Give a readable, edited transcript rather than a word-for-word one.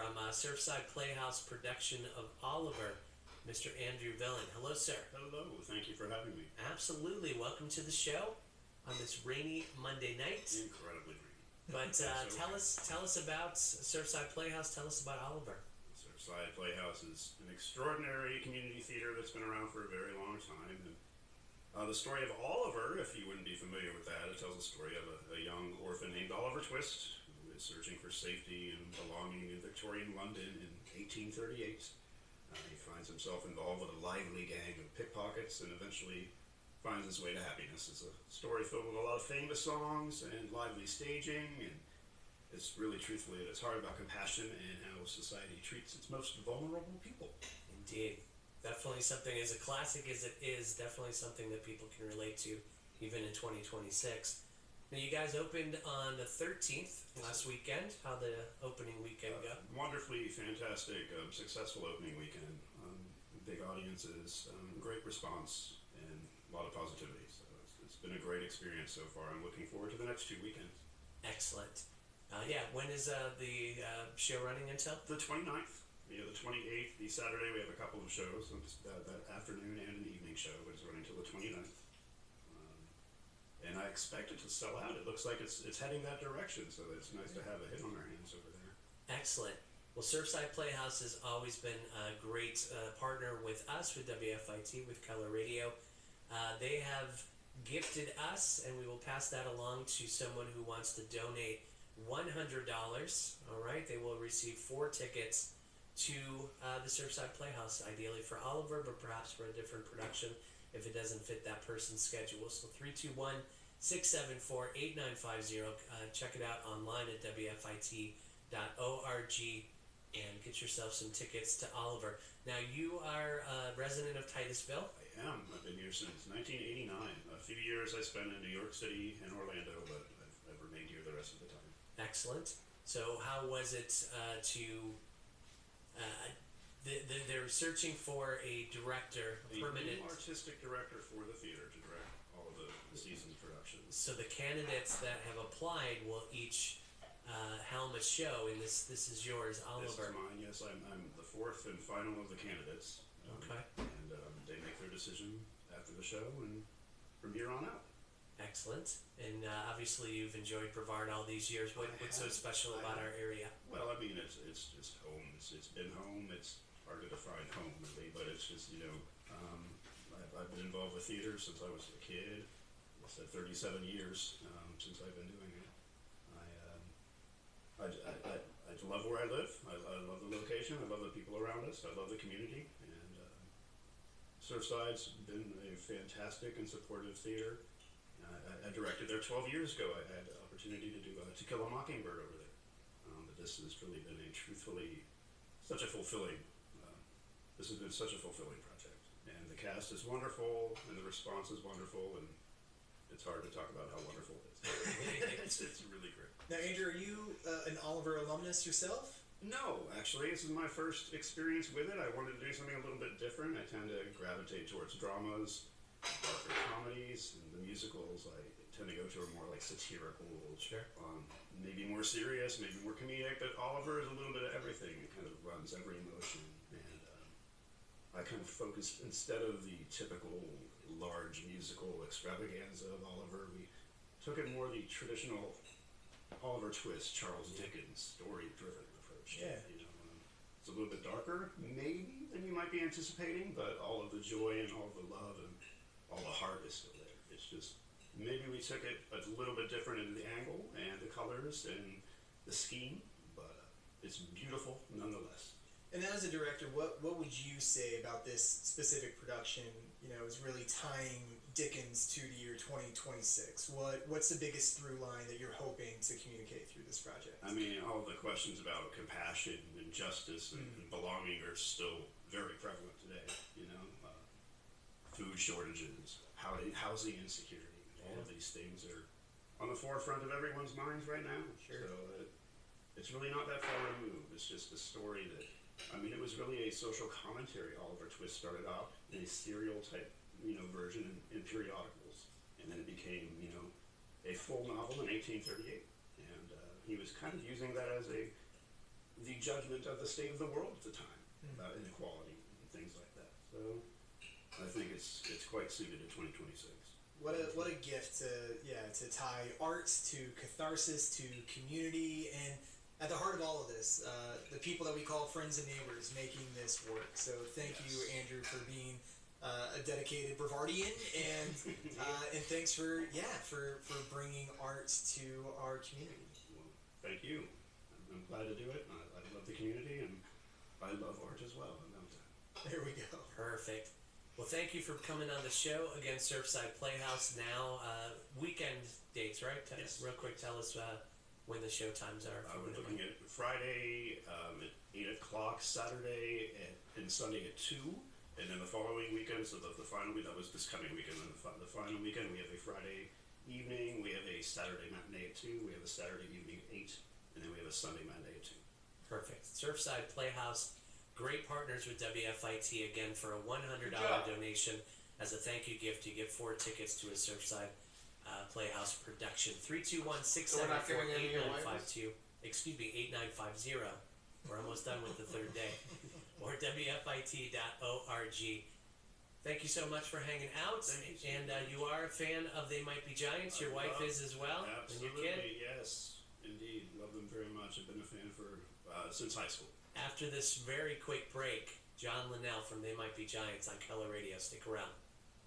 from Surfside Playhouse production of Oliver, Mr. Andrew Villan. Hello, sir. Hello, thank you for having me. Absolutely. Welcome to the show on this rainy Monday night. Incredibly rainy. But tell us about Surfside Playhouse. Tell us about Oliver. Surfside Playhouse is an extraordinary community theater that's been around for a very long time. And the story of Oliver, if you wouldn't be familiar with that, it tells the story of a young orphan named Oliver Twist, who is searching for safety and belonging in Victorian London in 1838. He finds himself involved with a lively gang of pickpockets and eventually finds his way to happiness. It's a story filled with a lot of famous songs and lively staging, and it's really, truthfully, at its heart about compassion and how society treats its most vulnerable people. Indeed. Definitely something, as a classic as it is, definitely something that people can relate to, even in 2026. Now, you guys opened on the 13th last weekend. How'd the opening weekend go? Wonderfully fantastic, successful opening weekend. Big audiences, great response, and a lot of positivity. So it's been a great experience so far. I'm looking forward to the next 2 weekends. Excellent. When is the show running until? The 29th. The 28th, the Saturday, we have a couple of shows, that afternoon and an evening show, but it's running till the 29th. And I expect it to sell out. It looks like it's heading that direction, so it's nice to have a hit on our hands over there. Excellent. Well, Surfside Playhouse has always been a great partner with us, with WFIT, with Keller Radio. They have gifted us, and we will pass that along to someone who wants to donate $100. All right, they will receive 4 tickets to the Surfside Playhouse, ideally for Oliver, but perhaps for a different production if it doesn't fit that person's schedule. So 321-674-8950. Check it out online at WFIT.org and get yourself some tickets to Oliver. Now, you are a resident of Titusville. I am. I've been here since 1989. A few years I spent in New York City and Orlando, but I've remained here the rest of the time. Excellent. So how was it they're searching for a director, a permanent new artistic director for the theater to direct all of the season's productions. So the candidates that have applied will each helm a show, and this is yours, Oliver. This is mine. Yes, I'm the 4th and final of the candidates. Okay. And they make their decision after the show, and from here on out. Excellent. And obviously you've enjoyed Brevard all these years. What's so special about our area? Well, I mean, it's just home. It's been home. It's hard to define home, really, but it's just, I've been involved with theater since I was a kid. I said 37 years since I've been doing it. I love where I live. I love the location. I love the people around us. I love the community. And Surfside's been a fantastic and supportive theater. I directed there 12 years ago. I had the opportunity to do To Kill a Mockingbird over there. But this has really been such a fulfilling project. And the cast is wonderful, and the response is wonderful, and it's hard to talk about how wonderful it is. It's really great. Now, Andrew, are you an Oliver alumnus yourself? No, actually, this is my first experience with it. I wanted to do something a little bit different. I tend to gravitate towards dramas, darker comedies, and the musicals I tend to go to are more like satirical, sure. Maybe more serious, maybe more comedic, but Oliver is a little bit of everything. It kind of runs every emotion, and I kind of focused, instead of the typical large musical extravaganza of Oliver, we took it more the traditional Oliver Twist, Charles Dickens, story-driven approach. Yeah. It's a little bit darker, maybe, than you might be anticipating, but all of the joy and all of the love and all the heart is still there. It's just, maybe we took it a little bit different in the angle and the colors and the scheme, but it's beautiful nonetheless. And as a director, what would you say about this specific production, is really tying Dickens to the year 2026? What's the biggest through line that you're hoping to communicate through this project? I mean, all the questions about compassion and justice and belonging are still very prevalent today, food shortages, housing insecurity, all of these things are on the forefront of everyone's minds right now. Sure. So it's really not that far removed. It's just a story that, it was really a social commentary. Oliver Twist started out in a serial type, version in periodicals, and then it became, a full novel in 1838. And he was kind of using that as a the judgment of the state of the world at the time about inequality and things like that. So I think it's quite suited to 2026. What a gift to tie art to catharsis to community, and at the heart of all of this, the people that we call friends and neighbors making this work. So thank you, Andrew, for being a dedicated Brevardian, and thanks for bringing art to our community. Well, thank you. I'm glad to do it. I love the community, and I love art as well. I love that. There we go. Perfect. Well, thank you for coming on the show again. Surfside Playhouse now weekend dates, right? Yes. Real quick, tell us when the show times are. We're looking at Friday at 8 o'clock, Saturday and Sunday at 2. And then the following weekend, so the final week, that was this coming weekend, and the final weekend, we have a Friday evening, we have a Saturday matinee at 2, we have a Saturday evening at 8, and then we have a Sunday matinee at 2. Perfect. Surfside Playhouse, great partners with WFIT. Again, for a $100 donation as a thank you gift, you get 4 tickets to a Surfside Playhouse production. 321-674-8952. Excuse me, 8950. We're almost done with the third day. Or WFIT.org. Thank you so much for hanging out. And you are a fan of They Might Be Giants. Your wife is as well. Absolutely, and your kid. yes, indeed. Love them very much. I've been a fan for since high school. After this very quick break, John Linnell from They Might Be Giants on Keller Radio. Stick around.